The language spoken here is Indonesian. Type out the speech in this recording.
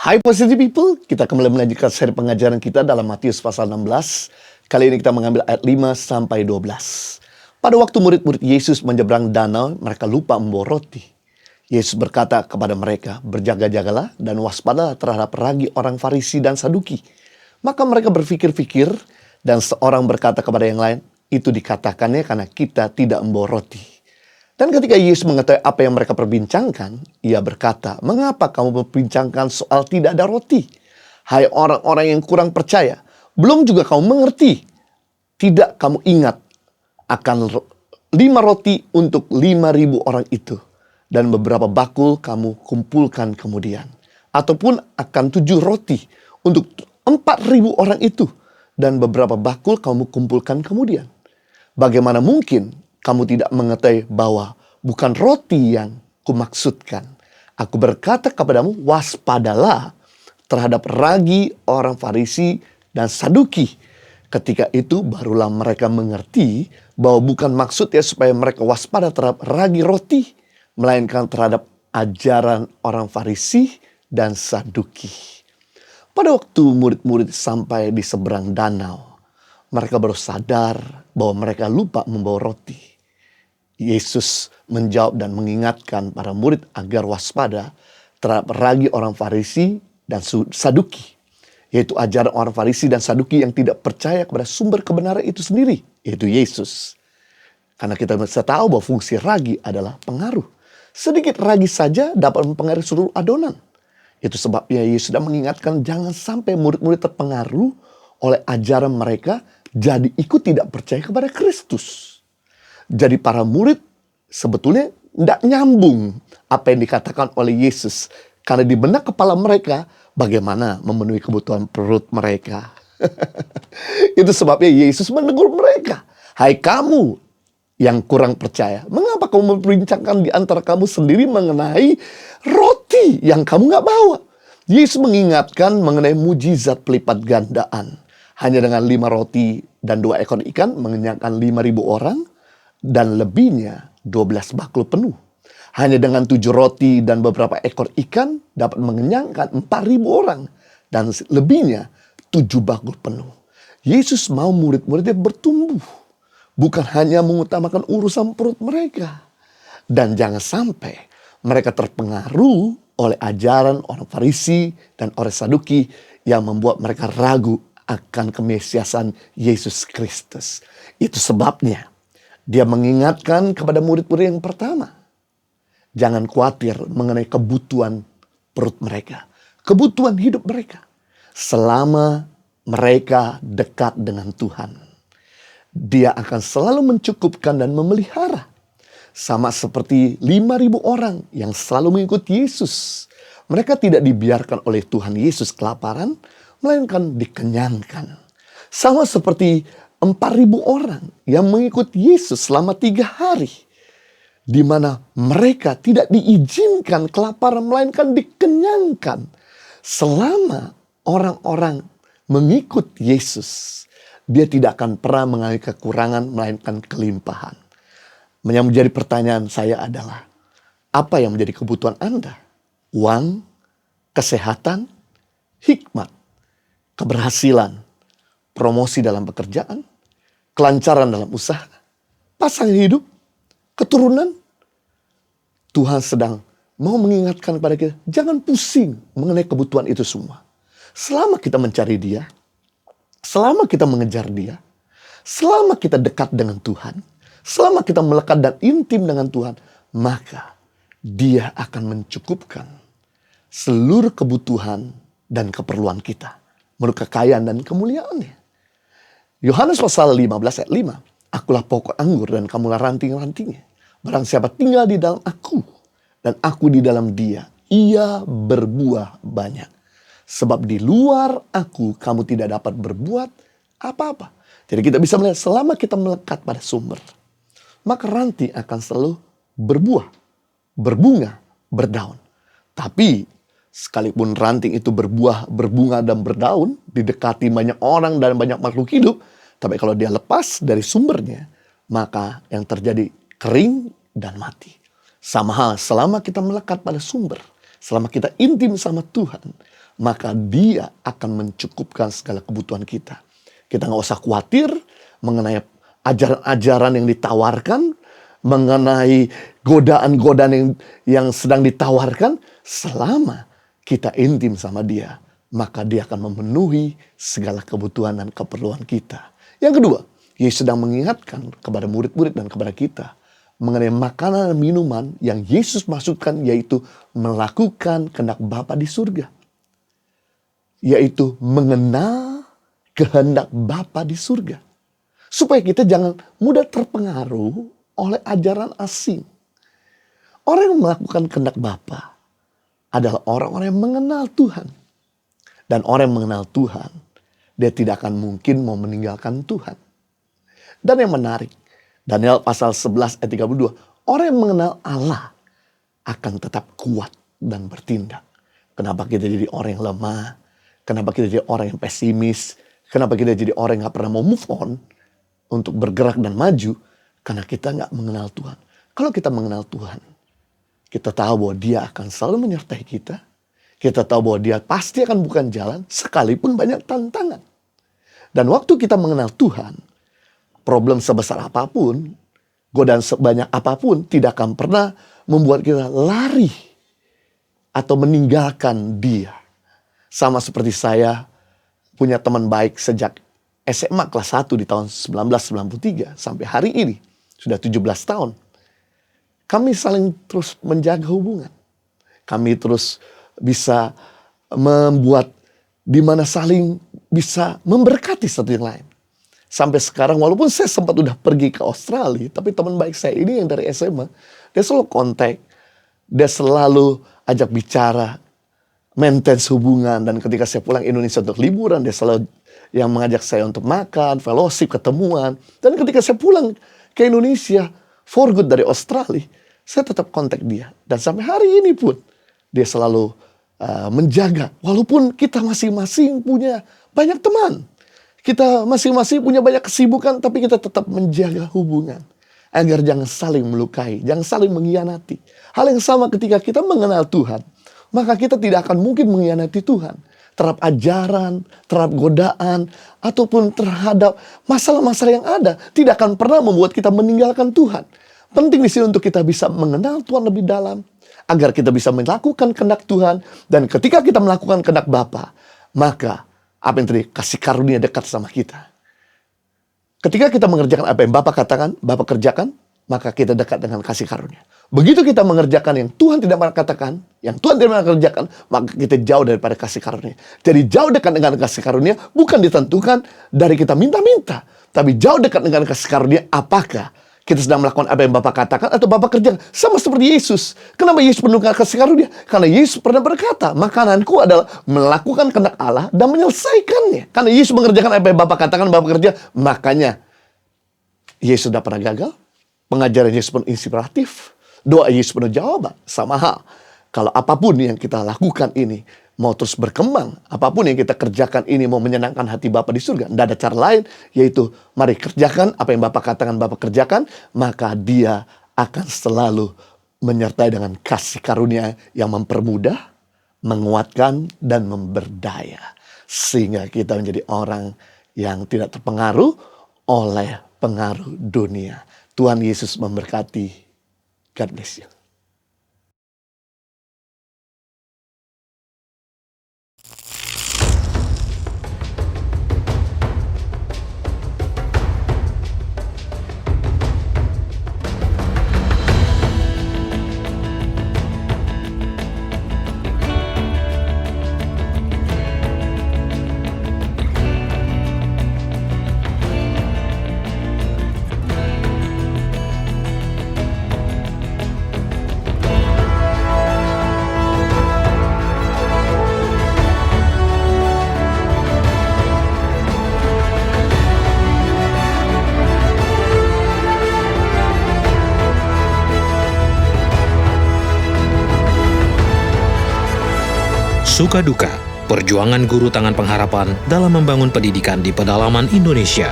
Hai Positive People, kita kembali melanjutkan seri pengajaran kita dalam Matius pasal 16. Kali ini kita mengambil ayat 5 sampai 12. Pada waktu murid-murid Yesus menyeberang danau, mereka lupa membawa roti. Yesus berkata kepada mereka, berjaga-jagalah dan waspadalah terhadap ragi orang Farisi dan Saduki. Maka mereka berpikir-pikir dan seorang berkata kepada yang lain, itu dikatakannya karena kita tidak membawa roti. Dan ketika Yesus mengetahui apa yang mereka perbincangkan, ia berkata, mengapa kamu memperbincangkan soal tidak ada roti? Hai orang-orang yang kurang percaya, belum juga kamu mengerti. Tidak kamu ingat akan 5 roti untuk 5.000 orang itu. Dan beberapa bakul kamu kumpulkan kemudian. Ataupun akan 7 roti untuk 4.000 orang itu. Dan beberapa bakul kamu kumpulkan kemudian. Bagaimana mungkin kamu tidak mengetahui bahwa bukan roti yang kumaksudkan. Aku berkata kepadamu, waspadalah terhadap ragi orang Farisi dan Saduki. Ketika itu barulah mereka mengerti bahwa bukan maksudnya supaya mereka waspada terhadap ragi roti, melainkan terhadap ajaran orang Farisi dan Saduki. Pada waktu murid-murid sampai di seberang danau, mereka baru sadar bahwa mereka lupa membawa roti. Yesus menjawab dan mengingatkan para murid agar waspada terhadap ragi orang Farisi dan Saduki. Yaitu ajaran orang Farisi dan Saduki yang tidak percaya kepada sumber kebenaran itu sendiri, yaitu Yesus. Karena kita bisa tahu bahwa fungsi ragi adalah pengaruh. Sedikit ragi saja dapat mempengaruhi seluruh adonan. Itu sebabnya Yesus sudah mengingatkan jangan sampai murid-murid terpengaruh oleh ajaran mereka jadi ikut tidak percaya kepada Kristus. Jadi para murid sebetulnya tidak nyambung apa yang dikatakan oleh Yesus. Karena di benak kepala mereka bagaimana memenuhi kebutuhan perut mereka. Itu sebabnya Yesus menegur mereka. Hai kamu yang kurang percaya. Mengapa kamu memperbincangkan di antara kamu sendiri mengenai roti yang kamu gak bawa? Yesus mengingatkan mengenai mujizat pelipat gandaan. Hanya dengan 5 roti dan 2 ekor ikan mengenyangkan 5.000 orang. Dan lebihnya 12 bakul penuh. Hanya dengan 7 roti dan beberapa ekor ikan dapat mengenyangkan 4.000 orang. Dan lebihnya 7 bakul penuh. Yesus mau murid-muridnya bertumbuh. Bukan hanya mengutamakan urusan perut mereka. Dan jangan sampai mereka terpengaruh oleh ajaran orang Farisi dan orang Saduki yang membuat mereka ragu akan kemesiasan Yesus Kristus. Itu sebabnya dia mengingatkan kepada murid-murid yang pertama. Jangan khawatir mengenai kebutuhan perut mereka. Kebutuhan hidup mereka. Selama mereka dekat dengan Tuhan. Dia akan selalu mencukupkan dan memelihara. Sama seperti 5.000 orang yang selalu mengikuti Yesus. Mereka tidak dibiarkan oleh Tuhan Yesus kelaparan, melainkan dikenyangkan. Sama seperti 4.000 orang yang mengikuti Yesus selama 3 hari. Di mana mereka tidak diizinkan kelaparan, melainkan dikenyangkan. Selama orang-orang mengikut Yesus, dia tidak akan pernah mengalami kekurangan, melainkan kelimpahan. Yang menjadi pertanyaan saya adalah, apa yang menjadi kebutuhan Anda? Uang, kesehatan, hikmat, keberhasilan, promosi dalam pekerjaan, kelancaran dalam usaha, pasangan hidup, keturunan. Tuhan sedang mau mengingatkan kepada kita, jangan pusing mengenai kebutuhan itu semua. Selama kita mencari Dia, selama kita mengejar Dia, selama kita dekat dengan Tuhan, selama kita melekat dan intim dengan Tuhan, maka Dia akan mencukupkan seluruh kebutuhan dan keperluan kita menurut kekayaan dan kemuliaannya. Yohanes pasal 15 ayat 5. Akulah pokok anggur dan kamulah ranting-rantingnya. Barang siapa tinggal di dalam aku dan aku di dalam dia, ia berbuah banyak. Sebab di luar aku kamu tidak dapat berbuat apa-apa. Jadi kita bisa melihat selama kita melekat pada sumber, maka ranting akan selalu berbuah, berbunga, berdaun. Tapi sekalipun ranting itu berbuah, berbunga dan berdaun, didekati banyak orang dan banyak makhluk hidup, tapi kalau dia lepas dari sumbernya, maka yang terjadi kering dan mati. Sama hal selama kita melekat pada sumber, selama kita intim sama Tuhan, maka Dia akan mencukupkan segala kebutuhan kita. Kita nggak usah khawatir mengenai ajaran-ajaran yang ditawarkan, mengenai godaan-godaan yang sedang ditawarkan. Selama kita intim sama Dia, maka Dia akan memenuhi segala kebutuhan dan keperluan kita. Yang kedua, Yesus sedang mengingatkan kepada murid-murid dan kepada kita mengenai makanan dan minuman yang Yesus maksudkan, yaitu melakukan kehendak Bapa di surga. Yaitu mengenal kehendak Bapa di surga. Supaya kita jangan mudah terpengaruh oleh ajaran asing. Orang yang melakukan kehendak Bapa adalah orang-orang yang mengenal Tuhan. Dan orang yang mengenal Tuhan, dia tidak akan mungkin mau meninggalkan Tuhan. Dan yang menarik, Daniel pasal 11 ayat 32, orang yang mengenal Allah akan tetap kuat dan bertindak. Kenapa kita jadi orang yang lemah? Kenapa kita jadi orang yang pesimis? Kenapa kita jadi orang yang gak pernah mau move on untuk bergerak dan maju? Karena kita gak mengenal Tuhan. Kalau kita mengenal Tuhan, kita tahu bahwa Dia akan selalu menyertai kita. Kita tahu bahwa Dia pasti akan bukan jalan sekalipun banyak tantangan. Dan waktu kita mengenal Tuhan, problem sebesar apapun, godaan sebanyak apapun tidak akan pernah membuat kita lari atau meninggalkan Dia. Sama seperti saya punya teman baik sejak SMA kelas 1 di tahun 1993 sampai hari ini. Sudah 17 tahun. Kami saling terus menjaga hubungan. Kami terus bisa membuat di mana saling bisa memberkati satu yang lain. Sampai sekarang walaupun saya sempat udah pergi ke Australia, tapi teman baik saya ini yang dari SMA, dia selalu kontak, dia selalu ajak bicara, maintain hubungan. Dan ketika saya pulang Indonesia untuk liburan, dia selalu yang mengajak saya untuk makan, fellowship, ketemuan. Dan ketika saya pulang ke Indonesia for good dari Australia, saya tetap kontak dia. Dan sampai hari ini pun dia selalu menjaga. Walaupun kita masing-masing punya banyak teman. Kita masing-masing punya banyak kesibukan, tapi kita tetap menjaga hubungan. Agar jangan saling melukai, jangan saling mengkhianati. Hal yang sama ketika kita mengenal Tuhan, maka kita tidak akan mungkin mengkhianati Tuhan. Terhadap ajaran, terhadap godaan, ataupun terhadap masalah-masalah yang ada. Tidak akan pernah membuat kita meninggalkan Tuhan. Penting di sini untuk kita bisa mengenal Tuhan lebih dalam. Agar kita bisa melakukan kehendak Tuhan. Dan ketika kita melakukan kehendak Bapa, maka apa yang terjadi? Kasih karunia dekat sama kita. Ketika kita mengerjakan apa yang Bapa katakan, Bapa kerjakan, maka kita dekat dengan kasih karunia. Begitu kita mengerjakan yang Tuhan tidak pernah katakan, yang Tuhan tidak pernah kerjakan, maka kita jauh daripada kasih karunia. Jadi jauh dekat dengan kasih karunia bukan ditentukan dari kita minta-minta, tapi jauh dekat dengan kasih karunia apakah kita sedang melakukan apa yang Bapa katakan atau Bapa kerjakan. Sama seperti Yesus. Kenapa Yesus penuh kasih karunia? Karena Yesus pernah berkata, makananku adalah melakukan kehendak Allah dan menyelesaikannya. Karena Yesus mengerjakan apa yang Bapa katakan, Bapa kerja. Makanya Yesus tidak pernah gagal. Pengajaran Yesus penuh inspiratif. Doa Yesus penuh jawaban. Sama hal. Kalau apapun yang kita lakukan ini mau terus berkembang, apapun yang kita kerjakan ini mau menyenangkan hati Bapa di surga, tidak ada cara lain, yaitu mari kerjakan apa yang Bapa katakan, Bapa kerjakan, maka Dia akan selalu menyertai dengan kasih karunia yang mempermudah, menguatkan, dan memberdaya. Sehingga kita menjadi orang yang tidak terpengaruh oleh pengaruh dunia. Tuhan Yesus memberkati. God bless you. Suka duka, perjuangan guru tangan pengharapan dalam membangun pendidikan di pedalaman Indonesia.